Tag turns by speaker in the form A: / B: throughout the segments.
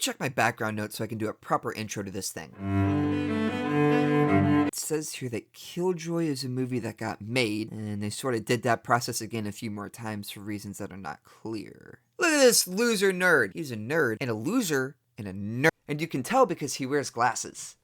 A: check my background notes so I can do a proper intro to this thing. It says here that Killjoy is a movie that got made, and they sort of did that process again a few more times for reasons that are not clear. Look at this loser nerd. He's a nerd and a loser and a nerd. And you can tell because he wears glasses.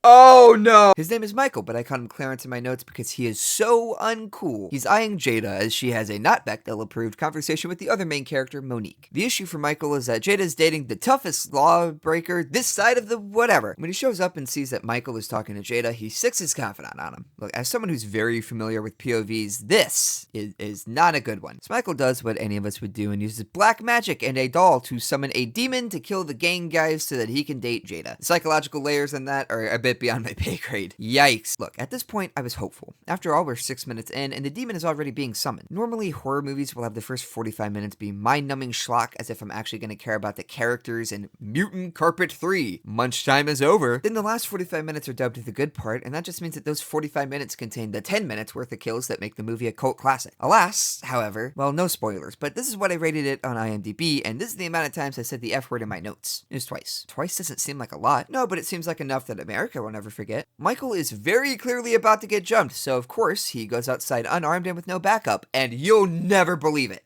A: Oh no! His name is Michael, but I call him Clarence in my notes because he is so uncool. He's eyeing Jada as she has a not Bechdel-approved conversation with the other main character, Monique. The issue for Michael is that Jada is dating the toughest lawbreaker this side of the whatever. When he shows up and sees that Michael is talking to Jada, he sticks his confidant on him. Look, as someone who's very familiar with POVs, this is not a good one. So Michael does what any of us would do and uses black magic and a doll to summon a demon to kill the gang guys so that he can date Jada. The psychological layers in that are a bit beyond my pay grade. Yikes. Look, at this point, I was hopeful. After all, we're 6 minutes in, and the demon is already being summoned. Normally, horror movies will have the first 45 minutes be mind-numbing schlock, as if I'm actually going to care about the characters in Mutant Carpet 3. Munch time is over. Then the last 45 minutes are dubbed the good part, and that just means that those 45 minutes contain the 10 minutes worth of kills that make the movie a cult classic. Alas, however, well, no spoilers, but this is what I rated it on IMDb, and this is the amount of times I said the F word in my notes. It was twice. Twice doesn't seem like a lot. No, but it seems like enough that America will never forget. Michael is very clearly about to get jumped, so of course he goes outside unarmed and with no backup, and you'll never believe it.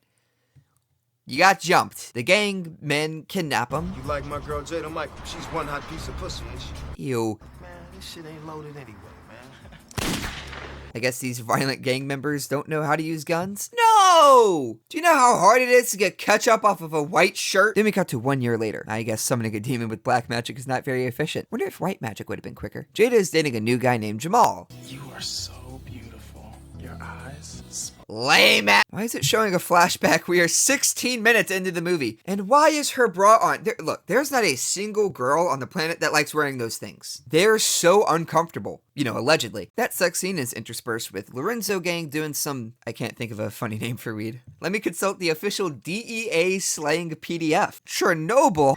A: You got jumped. The gang men kidnap him.
B: You like my girl Jada, Michael? She's one hot piece of pussy, ain't she?
A: Ew.
B: Man, this shit ain't loaded anyway, man.
A: I guess these violent gang members don't know how to use guns? No! Do you know how hard it is to get ketchup off of a white shirt? Then we cut to 1 year later. I guess summoning a demon with black magic is not very efficient. Wonder if white magic would have been quicker. Jada is dating a new guy named Jamal.
C: You are so beautiful. Your eyes.
A: Lame ass. Why is it showing a flashback? We are 16 minutes into the movie. And why is her bra on? Look, there's not a single girl on the planet that likes wearing those things. They're so uncomfortable. You know, allegedly. That sex scene is interspersed with Lorenzo gang doing some, I can't think of a funny name for weed. Let me consult the official DEA slang PDF. Chernobyl.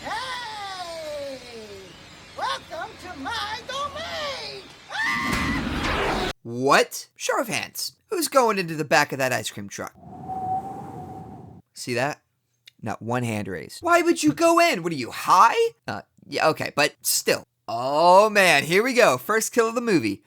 D: Hey! Welcome to my domain!
A: What? Show of hands. Who's going into the back of that ice cream truck? See that? Not one hand raised. Why would you go in? What are you, high? Yeah, okay, but still. Oh man, here we go. First kill of the movie.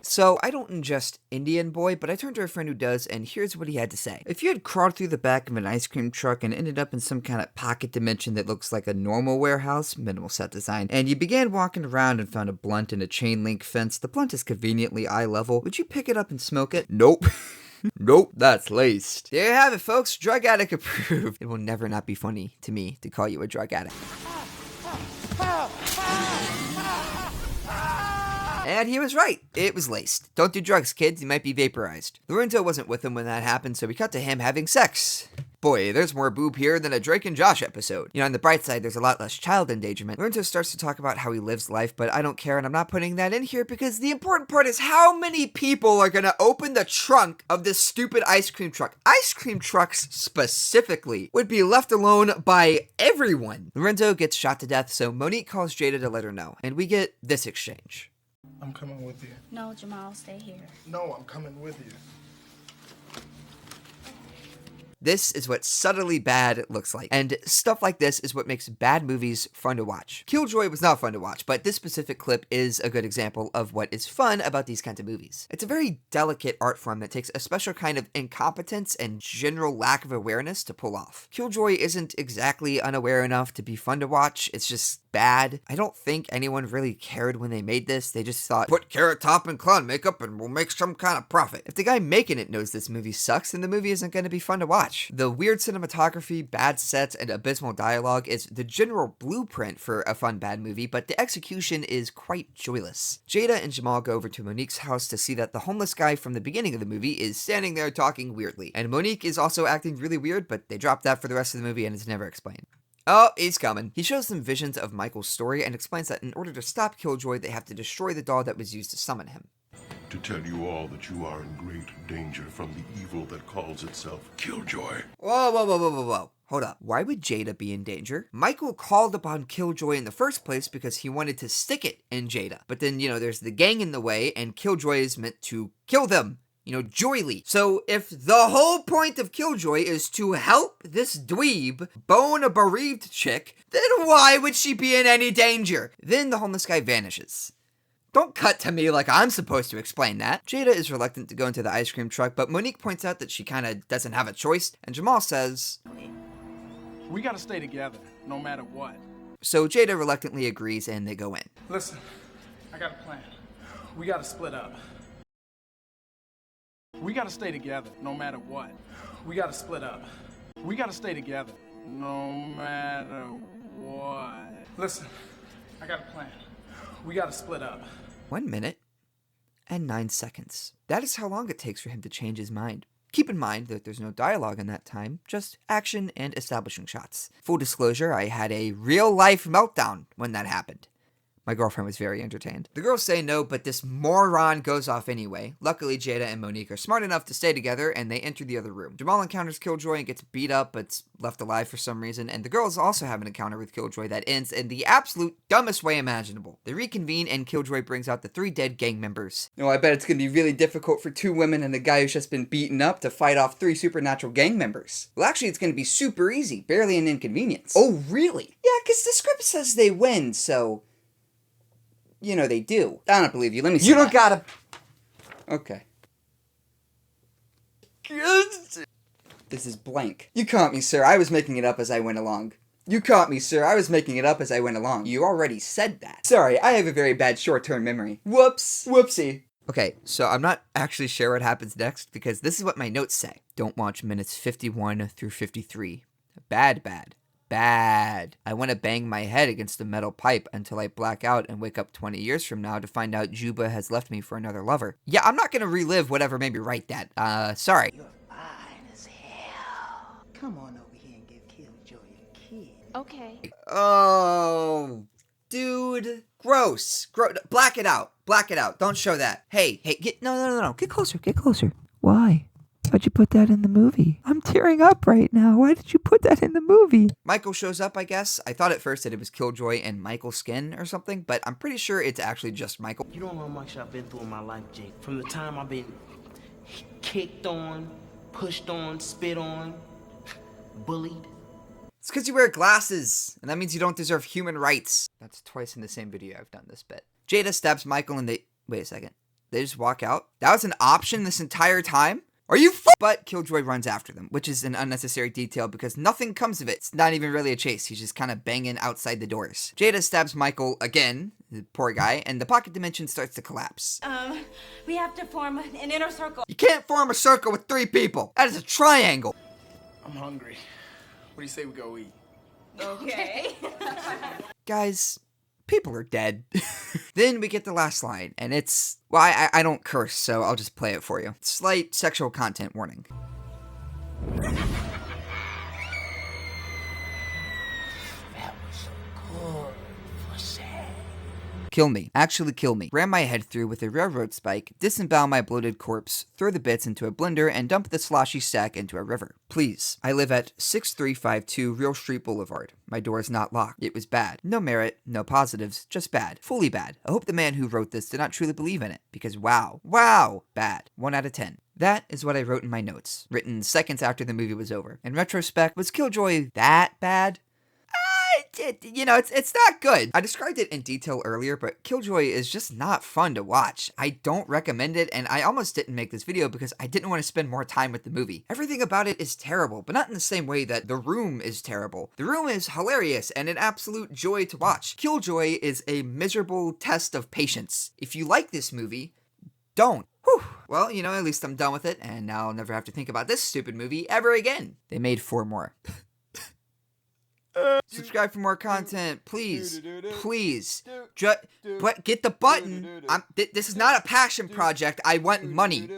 A: So, I don't ingest Indian boy, but I turned to a friend who does, and here's what he had to say. If you had crawled through the back of an ice cream truck and ended up in some kind of pocket dimension that looks like a normal warehouse, minimal set design, and you began walking around and found a blunt in a chain link fence, the blunt is conveniently eye level, would you pick it up and smoke it? Nope. Nope, that's laced. There you have it, folks. Drug addict approved. It will never not be funny to me to call you a drug addict. And he was right. It was laced. Don't do drugs, kids. You might be vaporized. Lorenzo wasn't with him when that happened, so we cut to him having sex. Boy, there's more boob here than a Drake and Josh episode. You know, on the bright side, there's a lot less child endangerment. Lorenzo starts to talk about how he lives life, but I don't care, and I'm not putting that in here because the important part is how many people are gonna open the trunk of this stupid ice cream truck. Ice cream trucks, specifically, would be left alone by everyone. Lorenzo gets shot to death, so Monique calls Jada to let her know, and we get this exchange.
C: I'm coming with you.
E: No, Jamal, stay here.
C: No, I'm coming with you.
A: This is what subtly bad looks like. And stuff like this is what makes bad movies fun to watch. Killjoy was not fun to watch, but this specific clip is a good example of what is fun about these kinds of movies. It's a very delicate art form that takes a special kind of incompetence and general lack of awareness to pull off. Killjoy isn't exactly unaware enough to be fun to watch, it's just bad. I don't think anyone really cared when they made this. They just thought, put Carrot Top and clown makeup and we'll make some kind of profit. If the guy making it knows this movie sucks, then the movie isn't going to be fun to watch. The weird cinematography, bad sets, and abysmal dialogue is the general blueprint for a fun bad movie, but the execution is quite joyless. Jada and Jamal go over to Monique's house to see that the homeless guy from the beginning of the movie is standing there talking weirdly. And Monique is also acting really weird, but they drop that for the rest of the movie and it's never explained. Oh, he's coming. He shows them visions of Michael's story and explains that in order to stop Killjoy, they have to destroy the doll that was used to summon him.
E: To tell you all that you are in great danger from the evil that calls itself Killjoy.
A: Whoa. Hold up. Why would Jada be in danger? Michael called upon Killjoy in the first place because he wanted to stick it in Jada. But then, there's the gang in the way, and Killjoy is meant to kill them. Joyly. So if the whole point of Killjoy is to help this dweeb bone a bereaved chick, then why would she be in any danger? Then the homeless guy vanishes. Don't cut to me like I'm supposed to explain that. Jada is reluctant to go into the ice cream truck, but Monique points out that she kinda doesn't have a choice, and Jamal says,
C: We gotta stay together, no matter what.
A: so Jada reluctantly agrees and they go in.
C: Listen, I got a plan. We gotta split up. We gotta stay together, no matter what. We gotta split up. We gotta stay together, no matter what. Listen, I got a plan. We gotta split up.
A: 1 minute and 9 seconds. That is how long it takes for him to change his mind. Keep in mind that there's no dialogue in that time, just action and establishing shots. Full disclosure, I had a real-life meltdown when that happened. My girlfriend was very entertained. The girls say no, but this moron goes off anyway. Luckily, Jada and Monique are smart enough to stay together, and they enter the other room. Jamal encounters Killjoy and gets beat up, but's left alive for some reason, and the girls also have an encounter with Killjoy that ends in the absolute dumbest way imaginable. They reconvene, and Killjoy brings out the 3 dead gang members.
F: No, I bet it's gonna be really difficult for 2 women and a guy who's just been beaten up to fight off 3 supernatural gang members. Well, actually, it's gonna be super easy, barely an inconvenience.
A: Oh, really?
F: Yeah, because the script says they win, so... they do. I don't believe you. Let me see.
A: You don't gotta...
F: Okay. This is blank. You caught me, sir. I was making it up as I went along. You caught me, sir. I was making it up as I went along.
A: You already said that.
F: Sorry, I have a very bad short-term memory. Whoops. Whoopsie.
A: Okay, so I'm not actually sure what happens next because this is what my notes say. Don't watch minutes 51 through 53. Bad. I want to bang my head against a metal pipe until I black out and wake up 20 years from now to find out Juba has left me for another lover. Yeah, I'm not going to relive whatever made me write that. Sorry.
D: You're fine as hell. Come on over here and give Killjoy a kiss.
G: Okay.
A: Oh, dude. Gross. Black it out. Don't show that. Hey, no. Get closer. Why? Why'd you put that in the movie? I'm tearing up right now. Why did you put that in the movie? Michael shows up, I guess. I thought at first that it was Killjoy and Michael's skin or something, but I'm pretty sure it's actually just Michael.
H: You don't know how much I've been through in my life, Jake. From the time I've been kicked on, pushed on, spit on, bullied.
A: It's because you wear glasses, and that means you don't deserve human rights. That's twice in the same video I've done this bit. Jada stabs Michael and they... Wait a second. They just walk out? That was an option this entire time? Are you But Killjoy runs after them, which is an unnecessary detail because nothing comes of it. It's not even really a chase. He's just kind of banging outside the doors. Jada stabs Michael again, the poor guy, and the pocket dimension starts to collapse.
G: We have to form an inner circle.
A: You can't form a circle with 3 people. That is a triangle.
C: I'm hungry. What do you say we go eat?
G: Okay.
A: Guys, people are dead. Then we get the last line, and it's... Well, I don't curse, so I'll just play it for you. Slight sexual content warning.
D: That was good pussy.
A: Kill me. Actually kill me. Ram my head through with a railroad spike, disembowel my bloated corpse, throw the bits into a blender, and dump the sloshy stack into a river. Please. I live at 6352 Real Street Boulevard. My door is not locked. It was bad. No merit, no positives, just bad. Fully bad. I hope the man who wrote this did not truly believe in it, because wow, bad. 1 out of 10. That is what I wrote in my notes, written seconds after the movie was over. In retrospect, was Killjoy that bad? It's not good. I described it in detail earlier, but Killjoy is just not fun to watch. I don't recommend it, and I almost didn't make this video because I didn't want to spend more time with the movie. Everything about it is terrible, but not in the same way that The Room is terrible. The Room is hilarious and an absolute joy to watch. Killjoy is a miserable test of patience. If you like this movie, don't. Whew. Well, at least I'm done with it, and now I'll never have to think about this stupid movie ever again. They made 4 more. Subscribe for more content, please. But get the button. This is not a passion project. I want money.